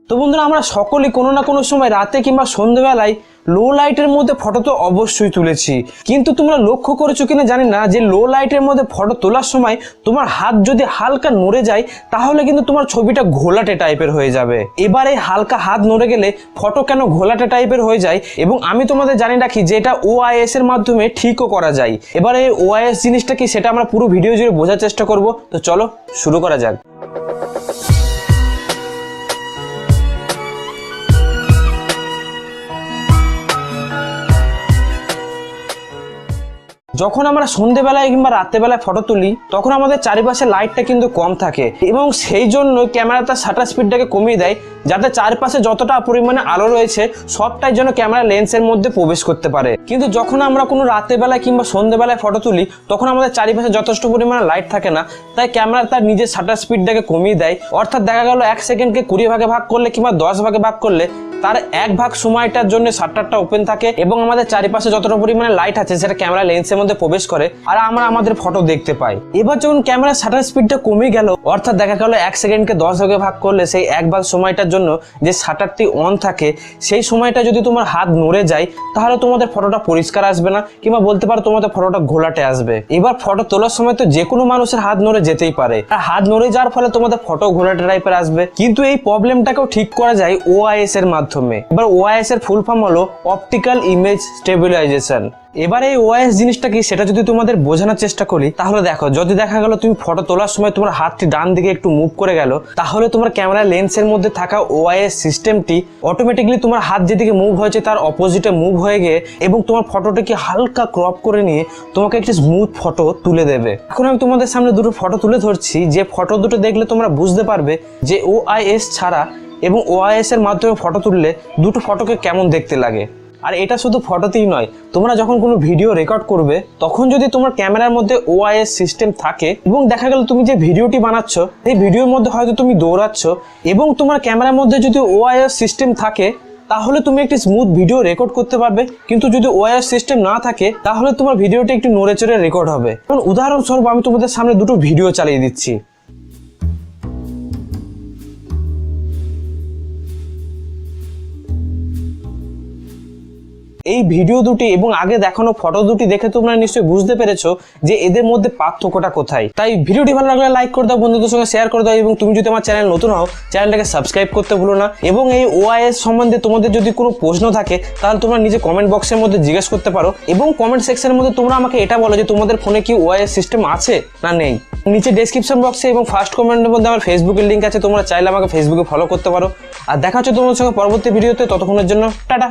তো বন্ধুরা, আমরা সকলেই কোনো না কোনো সময় রাতে কিংবা সন্ধ্যেবেলায় লো লাইটের মধ্যে ফটো তো অবশ্যই তুলেছি, কিন্তু তোমরা লক্ষ্য করেছো কিনা জানি না যে লো লাইটের মধ্যে ফটো তোলার সময় তোমার হাত যদি হালকা নড়ে যায় তাহলে কিন্তু তোমার ছবিটা ঘোলাটে টাইপের হয়ে যাবে। এবারে হালকা হাত নড়ে গেলে ফটো কেন ঘোলাটে টাইপের হয়ে যায় এবং আমি তোমাদের জানি রাখি যে এটা OIS এর মাধ্যমে ঠিকও করা যায়। এবারে OIS জিনিসটা কি সেটা আমরা পুরো ভিডিও জুড়ে বোঝার চেষ্টা করব। তো চলো শুরু করা যাক। যখন আমরা সন্ধ্যেবেলায় কিংবা রাত্রেবেলায় ফটো তুলি তখন আমাদের চারিপাশে লাইটটা কিন্তু কম থাকে এবং সেই জন্য ক্যামেরা তার শাটার স্পিডটাকে কমিয়ে দেয় যাতে চারপাশে যতটা পরিমাণে আলো রয়েছে সবটাই যেন ক্যামেরা লেন্সের মধ্যে প্রবেশ করতে পারে। কিন্তু যখন আমরা কোনো রাত্রেবেলায় কিংবা সন্ধ্যেবেলায় ফটো তুলি তখন আমাদের চারিপাশে যথেষ্ট পরিমাণে লাইট থাকে না, তাই ক্যামেরা তার নিজের শাটার স্পিডটাকে কমিয়ে দেয়। অর্থাৎ দেখা গেল 1 সেকেন্ডকে 20 ভাগে ভাগ করলে কিংবা 10 ভাগে ভাগ করলে তার 1 ভাগ সময়টার জন্য শাটারটা ওপেন থাকে এবং আমাদের চারিপাশে যতটা পরিমাণে লাইট আছে সেটা ক্যামেরা লেন্সের মধ্যে প্রবেশ করে আর আমরা আমাদের ফটো দেখতে পাই। এবার যখন ক্যামেরার শাটার স্পিডটা কমে গেল, অর্থাৎ দেখা গেল 1 সেকেন্ডকে 10 ভাগে ভাগ করলে সেই 1 ভাগ সময়টার জন্য যে শাটারটি অন থাকে সেই সময়টা যদি তোমার হাত নড়ে যায় তাহলে তোমাদের ফটোটা পরিষ্কার আসবে না কিংবা বলতে পারো তোমাদের ফটোটা ঘোলাটে আসবে। এবার ফটো তোলার সময় তো যে কোনো মানুষের হাত নড়ে যেতেই পারে, আর হাত নড়ে যাওয়ার ফলে তোমাদের ফটো ঘোলাটে টাইপের আসবে। কিন্তু এই প্রবলেমটাকেও ঠিক করা যায় OIS এর মাধ্যমে। এবার OIS এর ফুল ফর্ম হলো অপটিক্যাল ইমেজ স্টেবিলাইজেশন। এবার এই OIS জিনিসটা কি সেটা যদি তোমাদের বোঝানোর চেষ্টা করি তাহলে দেখো, যদি দেখা গেল তুমি ফটো তোলার সময় তোমার হাতটি ডান দিকে একটু মুভ করে গেল তাহলে তোমার ক্যামেরা লেন্সের মধ্যে থাকা OIS সিস্টেমটি অটোমেটিকলি তোমার হাত যেদিকে মুভ হয়েছে তার অপোজিটে মুভ হয়ে গিয়ে এবং তোমার ফটোটাকে হালকা ক্রপ করে নিয়ে তোমাকে একটি স্মুথ ফটো তুলে দেবে। এখন আমি তোমাদের সামনে দুটো ফটো তুলে ধরছি, যে ফটো দুটো দেখলে তোমরা বুঝতে পারবে যে OIS ছাড়া এবং OIS এর মাধ্যমে ফটো তুললে দুটো ফটোকে কেমন দেখতে লাগে। আর এটা শুধু ফটোতেই নয়, তোমরা যখন কোনো ভিডিও রেকর্ড করবে তখন যদি তোমার ক্যামেরার মধ্যে OIS সিস্টেম থাকে এবং দেখা গেল তুমি যে ভিডিওটি বানাচ্ছ এই ভিডিওর মধ্যে হয়তো তুমি দৌড়াচ্ছ এবং তোমার ক্যামেরার মধ্যে যদি OIS সিস্টেম থাকে তাহলে তুমি একটি স্মুথ ভিডিও রেকর্ড করতে পারবে। কিন্তু যদি OIS সিস্টেম না থাকে তাহলে তোমার ভিডিওটা একটু নড়ে চড়ে রেকর্ড হবে। কারণ উদাহরণস্বরূপ আমি তোমাদের সামনে দুটো ভিডিও চালিয়ে দিচ্ছি। এই ভিডিও দুটি এবং আগে দেখানো ফটো দুটি দেখে তোমরা নিশ্চয়ই বুঝতে পেরেছো যে এদের মধ্যে পার্থক্যটা কোথায়। তাই ভিডিওটি ভালো লাগলে লাইক করে দাও, বন্ধুদের সঙ্গে শেয়ার করে দাও এবং তুমি যদি আমার চ্যানেল নতুন হও চ্যানেলটাকে সাবস্ক্রাইব করতে ভুলো না। এবং এই OIS সম্বন্ধে তোমাদের যদি কোনো প্রশ্ন থাকে তাহলে তোমরা নিজে কমেন্ট বক্সের মধ্যে জিজ্ঞেস করতে পারো এবং কমেন্ট সেকশনের মধ্যে তোমরা আমাকে এটা বলো যে তোমাদের ফোনে কি OIS সিস্টেম আছে না নেই। নিচে ডেসক্রিপশন বক্সে এবং ফার্স্ট কমেন্টের মধ্যে আমার ফেসবুকের লিঙ্ক আছে, তোমরা চাইলে আমাকে ফেসবুকে ফলো করতে পারো। আর দেখা হচ্ছে তোমাদের সঙ্গে পরবর্তী ভিডিওতে, ততক্ষণের জন্য টাটা।